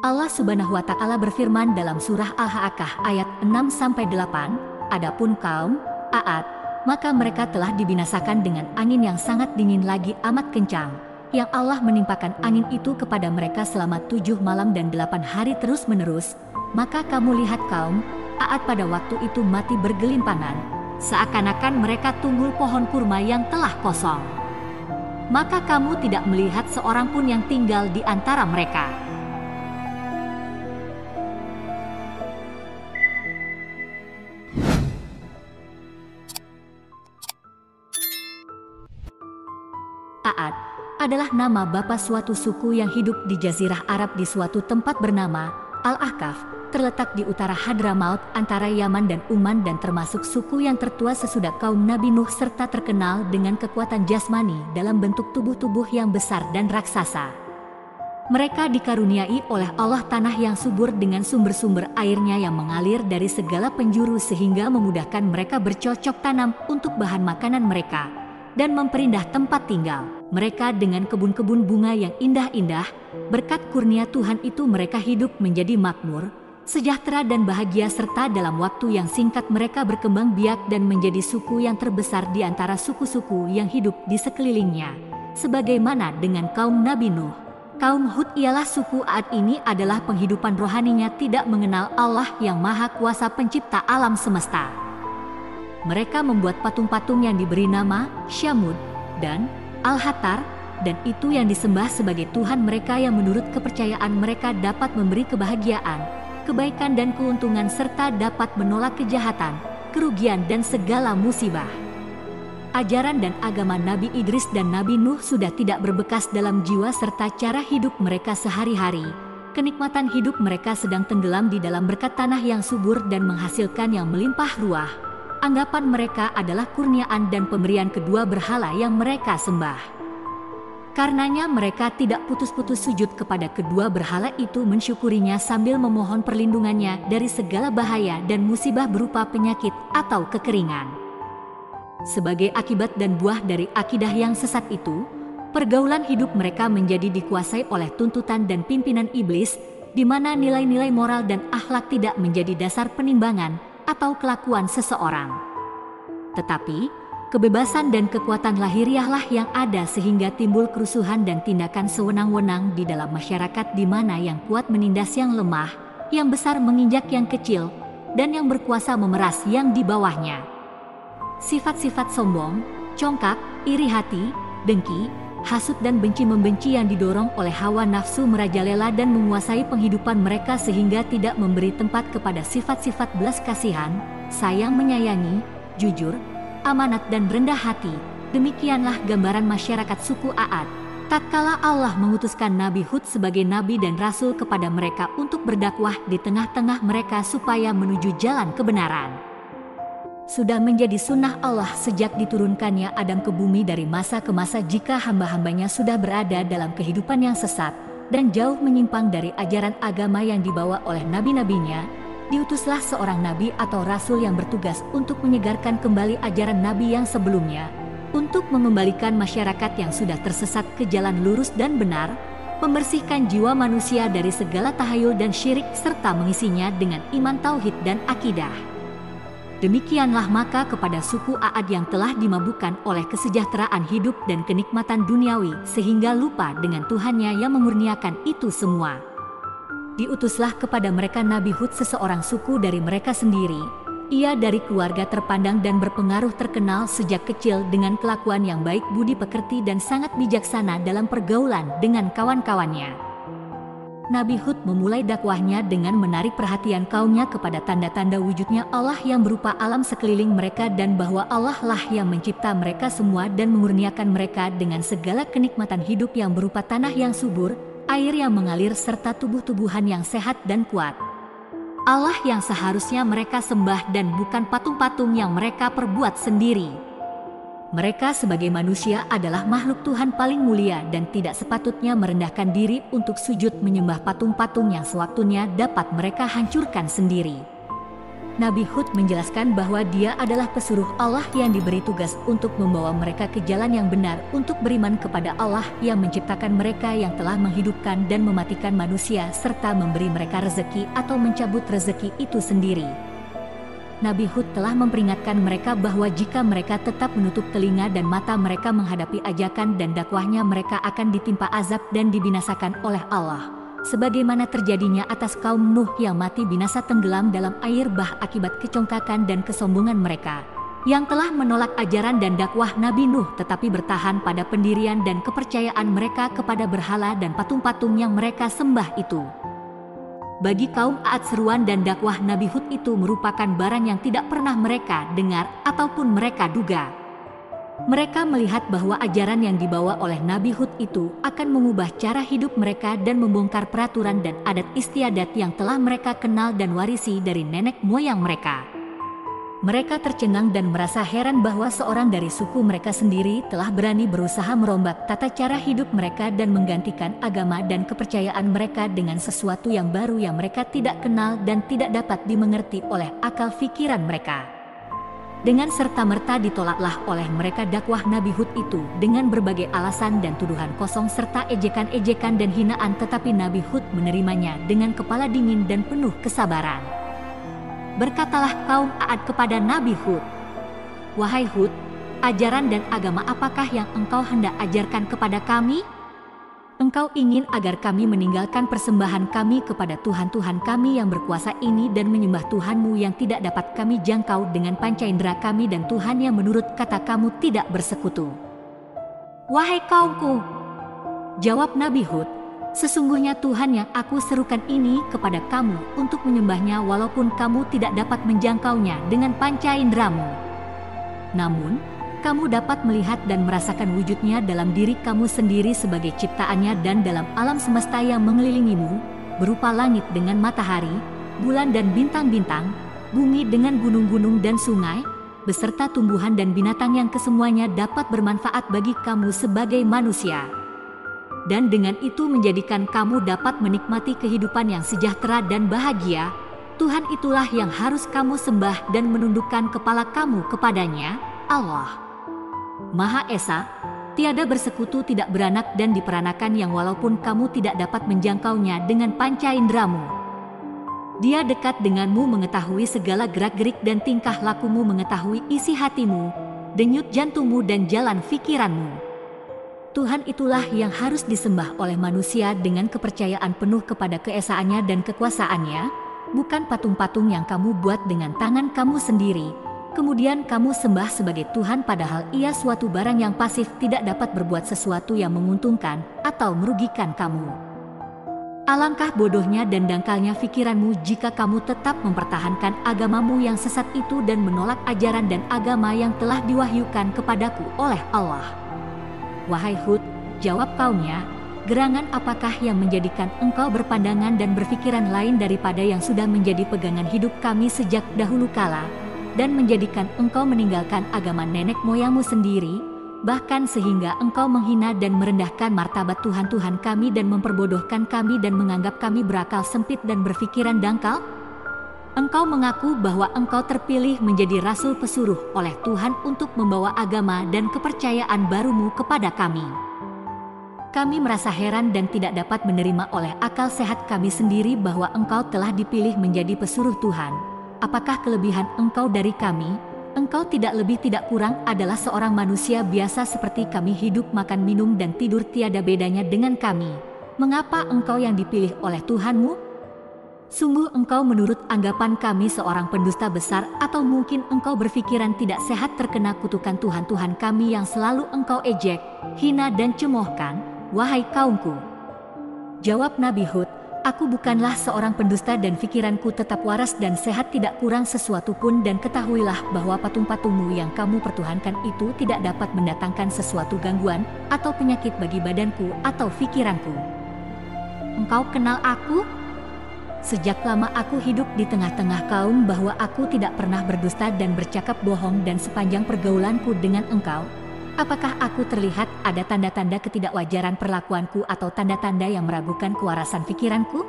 Allah Subhanahu wa Ta'ala berfirman dalam surah Al-Haqqah ayat 6-8, "Adapun kaum Aad, maka mereka telah dibinasakan dengan angin yang sangat dingin lagi amat kencang, yang Allah menimpakan angin itu kepada mereka selama 7 malam dan 8 hari terus-menerus. Maka kamu lihat kaum Aad pada waktu itu mati bergelimpangan, seakan-akan mereka tunggul pohon kurma yang telah kosong. Maka kamu tidak melihat seorang pun yang tinggal di antara mereka." Aad adalah nama bapa suatu suku yang hidup di Jazirah Arab di suatu tempat bernama Al-Ahqaf, terletak di utara Hadramaut antara Yaman dan Uman, dan termasuk suku yang tertua sesudah kaum Nabi Nuh, serta terkenal dengan kekuatan jasmani dalam bentuk tubuh-tubuh yang besar dan raksasa. Mereka dikaruniai oleh Allah tanah yang subur dengan sumber-sumber airnya yang mengalir dari segala penjuru sehingga memudahkan mereka bercocok tanam untuk bahan makanan mereka dan memperindah tempat tinggal mereka dengan kebun-kebun bunga yang indah-indah. Berkat kurnia Tuhan itu mereka hidup menjadi makmur, sejahtera dan bahagia, serta dalam waktu yang singkat mereka berkembang biak dan menjadi suku yang terbesar di antara suku-suku yang hidup di sekelilingnya. Sebagaimana dengan kaum Nabi Nuh, kaum Hud ialah suku Aad ini adalah penghidupan rohaninya tidak mengenal Allah yang Maha Kuasa Pencipta alam semesta. Mereka membuat patung-patung yang diberi nama Syamud dan Al-Hatar, dan itu yang disembah sebagai Tuhan mereka yang menurut kepercayaan mereka dapat memberi kebahagiaan, kebaikan dan keuntungan, serta dapat menolak kejahatan, kerugian dan segala musibah. Ajaran dan agama Nabi Idris dan Nabi Nuh sudah tidak berbekas dalam jiwa serta cara hidup mereka sehari-hari. Kenikmatan hidup mereka sedang tenggelam di dalam berkat tanah yang subur dan menghasilkan yang melimpah ruah. Anggapan mereka adalah kurniaan dan pemberian kedua berhala yang mereka sembah. Karenanya mereka tidak putus-putus sujud kepada kedua berhala itu, mensyukurinya sambil memohon perlindungannya dari segala bahaya dan musibah berupa penyakit atau kekeringan. Sebagai akibat dan buah dari akidah yang sesat itu, pergaulan hidup mereka menjadi dikuasai oleh tuntutan dan pimpinan iblis, di mana nilai-nilai moral dan akhlak tidak menjadi dasar penimbangan atau kelakuan seseorang. Tetapi, kebebasan dan kekuatan lahiriahlah yang ada sehingga timbul kerusuhan dan tindakan sewenang-wenang di dalam masyarakat, di mana yang kuat menindas yang lemah, yang besar menginjak yang kecil, dan yang berkuasa memeras yang di bawahnya. Sifat-sifat sombong, congkak, iri hati, dengki, hasut dan benci-membenci yang didorong oleh hawa nafsu merajalela dan menguasai penghidupan mereka sehingga tidak memberi tempat kepada sifat-sifat belas kasihan, sayang menyayangi, jujur, amanat dan rendah hati. Demikianlah gambaran masyarakat suku Aad tatkala Allah mengutuskan Nabi Hud sebagai nabi dan rasul kepada mereka untuk berdakwah di tengah-tengah mereka supaya menuju jalan kebenaran. Sudah menjadi sunnah Allah sejak diturunkannya Adam ke bumi dari masa ke masa, jika hamba-hambanya sudah berada dalam kehidupan yang sesat dan jauh menyimpang dari ajaran agama yang dibawa oleh nabi-nabinya, diutuslah seorang nabi atau rasul yang bertugas untuk menyegarkan kembali ajaran nabi yang sebelumnya, untuk mengembalikan masyarakat yang sudah tersesat ke jalan lurus dan benar, membersihkan jiwa manusia dari segala tahayul dan syirik, serta mengisinya dengan iman, tauhid dan akidah. Demikianlah maka kepada suku Aad yang telah dimabukkan oleh kesejahteraan hidup dan kenikmatan duniawi sehingga lupa dengan Tuhannya yang memurniakan itu semua, diutuslah kepada mereka Nabi Hud, seseorang suku dari mereka sendiri. Ia dari keluarga terpandang dan berpengaruh, terkenal sejak kecil dengan kelakuan yang baik budi pekerti dan sangat bijaksana dalam pergaulan dengan kawan-kawannya. Nabi Hud memulai dakwahnya dengan menarik perhatian kaumnya kepada tanda-tanda wujudnya Allah yang berupa alam sekeliling mereka, dan bahwa Allah lah yang mencipta mereka semua dan memurniakan mereka dengan segala kenikmatan hidup yang berupa tanah yang subur, air yang mengalir, serta tubuh-tubuhan yang sehat dan kuat. Allah yang seharusnya mereka sembah dan bukan patung-patung yang mereka perbuat sendiri. Mereka sebagai manusia adalah makhluk Tuhan paling mulia dan tidak sepatutnya merendahkan diri untuk sujud menyembah patung-patung yang sewaktunya dapat mereka hancurkan sendiri. Nabi Hud menjelaskan bahwa dia adalah pesuruh Allah yang diberi tugas untuk membawa mereka ke jalan yang benar untuk beriman kepada Allah yang menciptakan mereka, yang telah menghidupkan dan mematikan manusia serta memberi mereka rezeki atau mencabut rezeki itu sendiri. Nabi Hud telah memperingatkan mereka bahwa jika mereka tetap menutup telinga dan mata mereka menghadapi ajakan dan dakwahnya, mereka akan ditimpa azab dan dibinasakan oleh Allah. Sebagaimana terjadinya atas kaum Nuh yang mati binasa tenggelam dalam air bah akibat kecongkakan dan kesombongan mereka, yang telah menolak ajaran dan dakwah Nabi Nuh tetapi bertahan pada pendirian dan kepercayaan mereka kepada berhala dan patung-patung yang mereka sembah itu. Bagi kaum Aad, seruan dan dakwah Nabi Hud itu merupakan barang yang tidak pernah mereka dengar ataupun mereka duga. Mereka melihat bahwa ajaran yang dibawa oleh Nabi Hud itu akan mengubah cara hidup mereka dan membongkar peraturan dan adat istiadat yang telah mereka kenal dan warisi dari nenek moyang mereka. Mereka tercengang dan merasa heran bahwa seorang dari suku mereka sendiri telah berani berusaha merombak tata cara hidup mereka dan menggantikan agama dan kepercayaan mereka dengan sesuatu yang baru yang mereka tidak kenal dan tidak dapat dimengerti oleh akal pikiran mereka. Dengan serta-merta ditolaklah oleh mereka dakwah Nabi Hud itu dengan berbagai alasan dan tuduhan kosong serta ejekan-ejekan dan hinaan, tetapi Nabi Hud menerimanya dengan kepala dingin dan penuh kesabaran. Berkatalah kaum Aad kepada Nabi Hud, "Wahai Hud, ajaran dan agama apakah yang engkau hendak ajarkan kepada kami? Engkau ingin agar kami meninggalkan persembahan kami kepada Tuhan-Tuhan kami yang berkuasa ini dan menyembah Tuhanmu yang tidak dapat kami jangkau dengan panca indera kami dan Tuhan yang menurut kata kamu tidak bersekutu?" "Wahai kaumku," jawab Nabi Hud, "sesungguhnya Tuhan yang aku serukan ini kepada kamu untuk menyembahnya walaupun kamu tidak dapat menjangkaunya dengan panca inderamu. Namun kamu dapat melihat dan merasakan wujudnya dalam diri kamu sendiri sebagai ciptaannya dan dalam alam semesta yang mengelilingimu, berupa langit dengan matahari, bulan dan bintang-bintang, bumi dengan gunung-gunung dan sungai, beserta tumbuhan dan binatang yang kesemuanya dapat bermanfaat bagi kamu sebagai manusia. Dan dengan itu menjadikan kamu dapat menikmati kehidupan yang sejahtera dan bahagia. Tuhan itulah yang harus kamu sembah dan menundukkan kepala kamu kepadanya, Allah Maha Esa, tiada bersekutu, tidak beranak dan diperanakan, yang walaupun kamu tidak dapat menjangkaunya dengan panca inderamu. Dia dekat denganmu, mengetahui segala gerak-gerik dan tingkah lakumu, mengetahui isi hatimu, denyut jantungmu dan jalan pikiranmu. Tuhan itulah yang harus disembah oleh manusia dengan kepercayaan penuh kepada keesaannya dan kekuasaannya, bukan patung-patung yang kamu buat dengan tangan kamu sendiri, kemudian kamu sembah sebagai Tuhan, padahal ia suatu barang yang pasif, tidak dapat berbuat sesuatu yang menguntungkan atau merugikan kamu. Alangkah bodohnya dan dangkalnya pikiranmu jika kamu tetap mempertahankan agamamu yang sesat itu dan menolak ajaran dan agama yang telah diwahyukan kepadaku oleh Allah." "Wahai Hud," jawab kaumnya, "gerangan apakah yang menjadikan engkau berpandangan dan berpikiran lain daripada yang sudah menjadi pegangan hidup kami sejak dahulu kala, dan menjadikan engkau meninggalkan agama nenek moyangmu sendiri, bahkan sehingga engkau menghina dan merendahkan martabat Tuhan-Tuhan kami dan memperbodohkan kami dan menganggap kami berakal sempit dan berpikiran dangkal? Engkau mengaku bahwa engkau terpilih menjadi rasul pesuruh oleh Tuhan untuk membawa agama dan kepercayaan barumu kepada kami. Kami merasa heran dan tidak dapat menerima oleh akal sehat kami sendiri bahwa engkau telah dipilih menjadi pesuruh Tuhan. Apakah kelebihan engkau dari kami? Engkau tidak lebih tidak kurang adalah seorang manusia biasa seperti kami, hidup, makan, minum, dan tidur tiada bedanya dengan kami. Mengapa engkau yang dipilih oleh Tuhanmu? Sungguh engkau menurut anggapan kami seorang pendusta besar, atau mungkin engkau berpikiran tidak sehat terkena kutukan Tuhan-Tuhan kami yang selalu engkau ejek, hina dan cemoohkan, wahai kaumku." Jawab Nabi Hud, "Aku bukanlah seorang pendusta dan pikiranku tetap waras dan sehat, tidak kurang sesuatu pun, dan ketahuilah bahwa patung-patungmu yang kamu pertuhankan itu tidak dapat mendatangkan sesuatu gangguan atau penyakit bagi badanku atau pikiranku. Engkau kenal aku? Sejak lama aku hidup di tengah-tengah kaum bahwa aku tidak pernah berdusta dan bercakap bohong, dan sepanjang pergaulanku dengan engkau, apakah aku terlihat ada tanda-tanda ketidakwajaran perlakuanku atau tanda-tanda yang meragukan kewarasan pikiranku?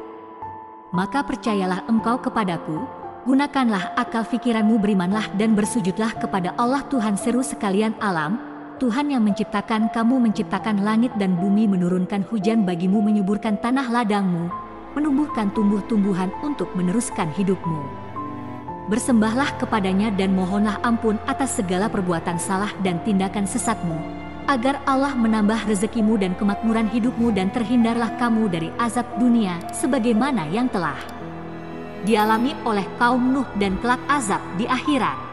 Maka percayalah engkau kepadaku, Gunakanlah akal pikiranmu, berimanlah dan bersujudlah kepada Allah Tuhan seru sekalian alam, Tuhan yang menciptakan kamu, menciptakan langit dan bumi, menurunkan hujan bagimu, menyuburkan tanah ladangmu, menumbuhkan tumbuh-tumbuhan untuk meneruskan hidupmu. Bersembahlah kepadanya dan mohonlah ampun atas segala perbuatan salah dan tindakan sesatmu, agar Allah menambah rezekimu dan kemakmuran hidupmu dan terhindarlah kamu dari azab dunia sebagaimana yang telah dialami oleh kaum Nuh dan kelak azab di akhirat.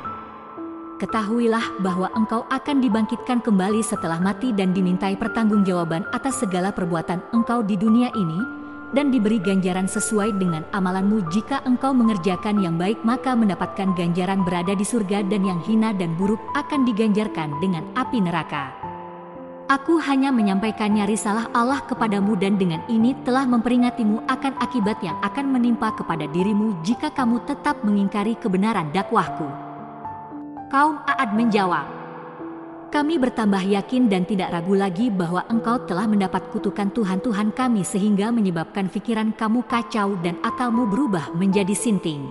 Ketahuilah bahwa engkau akan dibangkitkan kembali setelah mati dan dimintai pertanggungjawaban atas segala perbuatan engkau di dunia ini, dan diberi ganjaran sesuai dengan amalanmu. Jika engkau mengerjakan yang baik maka mendapatkan ganjaran berada di surga, dan yang hina dan buruk akan diganjarkan dengan api neraka. Aku hanya menyampaikannya risalah Allah kepadamu, dan dengan ini telah memperingatimu akan akibat yang akan menimpa kepada dirimu jika kamu tetap mengingkari kebenaran dakwahku. Kaum Aad menjawab, kami bertambah yakin dan tidak ragu lagi bahwa engkau telah mendapat kutukan Tuhan-Tuhan kami sehingga menyebabkan pikiran kamu kacau dan akalmu berubah menjadi sinting.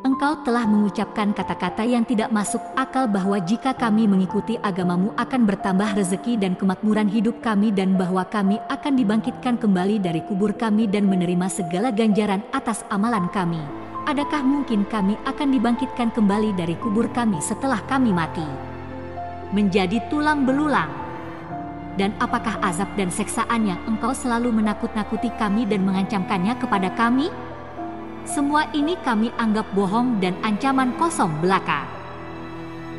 Engkau telah mengucapkan kata-kata yang tidak masuk akal bahwa jika kami mengikuti agamamu akan bertambah rezeki dan kemakmuran hidup kami, dan bahwa kami akan dibangkitkan kembali dari kubur kami dan menerima segala ganjaran atas amalan kami. Adakah mungkin kami akan dibangkitkan kembali dari kubur kami setelah kami mati menjadi tulang belulang? Dan apakah azab dan seksaan yang engkau selalu menakut-nakuti kami dan mengancamkannya kepada kami? Semua ini kami anggap bohong dan ancaman kosong belaka.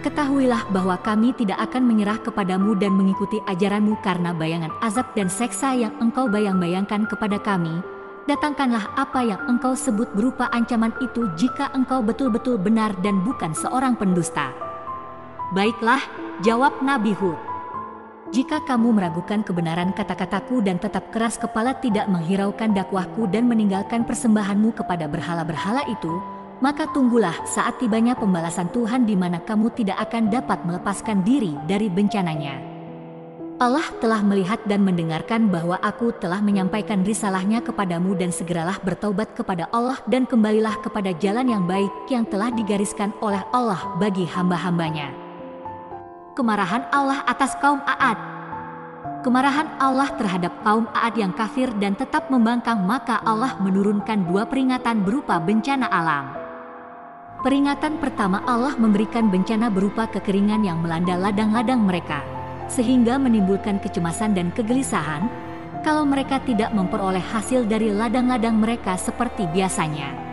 Ketahuilah bahwa kami tidak akan menyerah kepadamu dan mengikuti ajaranmu karena bayangan azab dan seksa yang engkau bayang-bayangkan kepada kami. Datangkanlah apa yang engkau sebut berupa ancaman itu jika engkau betul-betul benar dan bukan seorang pendusta. Baiklah, jawab Nabi Hud. Jika kamu meragukan kebenaran kata-kataku dan tetap keras kepala tidak menghiraukan dakwahku dan meninggalkan persembahanmu kepada berhala-berhala itu, maka tunggulah saat tibanya pembalasan Tuhan di mana kamu tidak akan dapat melepaskan diri dari bencananya. Allah telah melihat dan mendengarkan bahwa aku telah menyampaikan risalahnya kepadamu, dan segeralah bertaubat kepada Allah dan kembalilah kepada jalan yang baik yang telah digariskan oleh Allah bagi hamba-hambanya. Kemarahan Allah atas kaum Aad. Kemarahan Allah terhadap kaum Aad yang kafir dan tetap membangkang, maka Allah menurunkan dua peringatan berupa bencana alam. Peringatan pertama, Allah memberikan bencana berupa kekeringan yang melanda ladang-ladang mereka, sehingga menimbulkan kecemasan dan kegelisahan kalau mereka tidak memperoleh hasil dari ladang-ladang mereka seperti biasanya.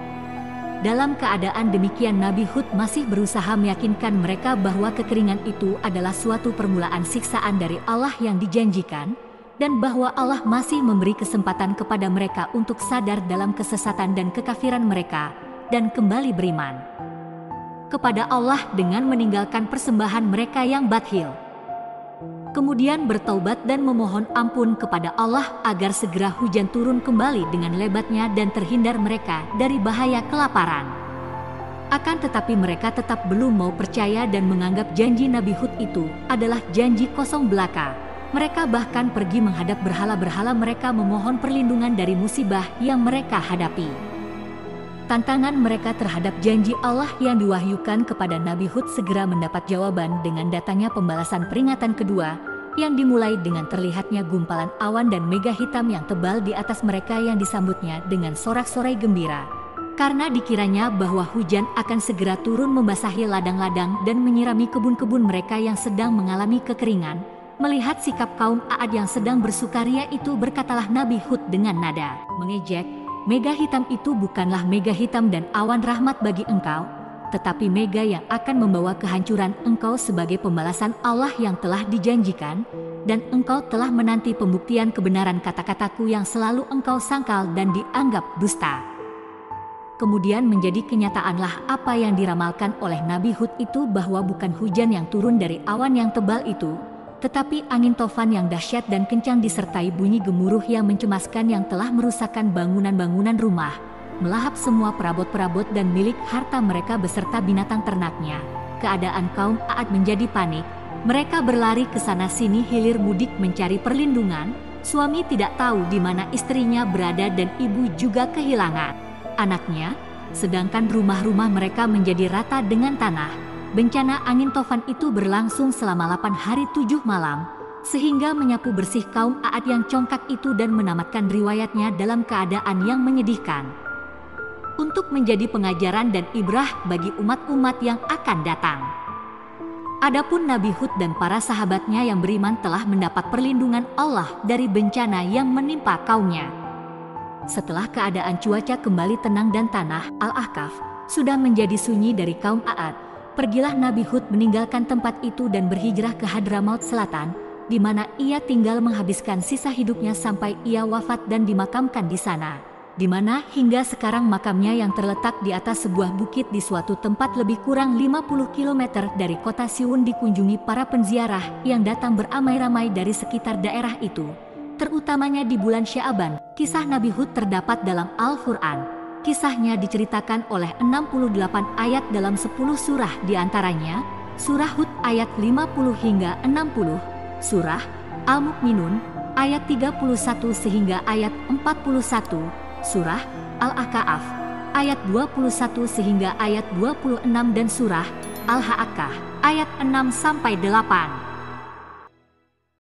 Dalam keadaan demikian, Nabi Hud masih berusaha meyakinkan mereka bahwa kekeringan itu adalah suatu permulaan siksaan dari Allah yang dijanjikan, dan bahwa Allah masih memberi kesempatan kepada mereka untuk sadar dalam kesesatan dan kekafiran mereka dan kembali beriman kepada Allah dengan meninggalkan persembahan mereka yang batil. Kemudian bertaubat dan memohon ampun kepada Allah agar segera hujan turun kembali dengan lebatnya dan terhindar mereka dari bahaya kelaparan. Akan tetapi mereka tetap belum mau percaya dan menganggap janji Nabi Hud itu adalah janji kosong belaka. Mereka bahkan pergi menghadap berhala-berhala mereka memohon perlindungan dari musibah yang mereka hadapi. Tantangan mereka terhadap janji Allah yang diwahyukan kepada Nabi Hud segera mendapat jawaban dengan datangnya pembalasan peringatan kedua, yang dimulai dengan terlihatnya gumpalan awan dan mega hitam yang tebal di atas mereka yang disambutnya dengan sorak-sorai gembira, karena dikiranya bahwa hujan akan segera turun membasahi ladang-ladang dan menyirami kebun-kebun mereka yang sedang mengalami kekeringan. Melihat sikap kaum Aad yang sedang bersukaria itu, berkatalah Nabi Hud dengan nada mengejek, "Mega hitam itu bukanlah mega hitam dan awan rahmat bagi engkau, tetapi mega yang akan membawa kehancuran engkau sebagai pembalasan Allah yang telah dijanjikan, dan engkau telah menanti pembuktian kebenaran kata-kataku yang selalu engkau sangkal dan dianggap dusta." Kemudian menjadi kenyataanlah apa yang diramalkan oleh Nabi Hud itu, bahwa bukan hujan yang turun dari awan yang tebal itu, tetapi angin tofan yang dahsyat dan kencang disertai bunyi gemuruh yang mencemaskan yang telah merusakkan bangunan-bangunan rumah, melahap semua perabot-perabot dan milik harta mereka beserta binatang ternaknya. Keadaan kaum Aad menjadi panik. Mereka berlari ke sana sini hilir mudik mencari perlindungan. Suami tidak tahu di mana istrinya berada dan ibu juga kehilangan anaknya. sedangkan rumah-rumah mereka menjadi rata dengan tanah. Bencana angin tofan itu berlangsung selama 8 hari 7 malam, sehingga menyapu bersih kaum Aad yang congkak itu dan menamatkan riwayatnya dalam keadaan yang menyedihkan. Untuk menjadi pengajaran dan ibrah bagi umat-umat yang akan datang. Adapun Nabi Hud dan para sahabatnya yang beriman telah mendapat perlindungan Allah dari bencana yang menimpa kaumnya. Setelah keadaan cuaca kembali tenang dan tanah Al-Ahqaf sudah menjadi sunyi dari kaum Aad, pergilah Nabi Hud meninggalkan tempat itu dan berhijrah ke Hadramaut Selatan, di mana ia tinggal menghabiskan sisa hidupnya sampai ia wafat dan dimakamkan di sana, di mana hingga sekarang makamnya yang terletak di atas sebuah bukit di suatu tempat lebih kurang 50 km dari kota Siwun dikunjungi para penziarah yang datang beramai-ramai dari sekitar daerah itu, terutamanya di bulan Sya'ban. Kisah Nabi Hud terdapat dalam Al-Quran. Kisahnya diceritakan oleh 68 ayat dalam 10 surah, diantaranya Surah Hud ayat 50 hingga 60, Surah Al-Mu'minun ayat 31 sehingga ayat 41, Surah Al-Ahqaf ayat 21 sehingga ayat 26 dan Surah Al-Haqqah ayat 6 sampai 8.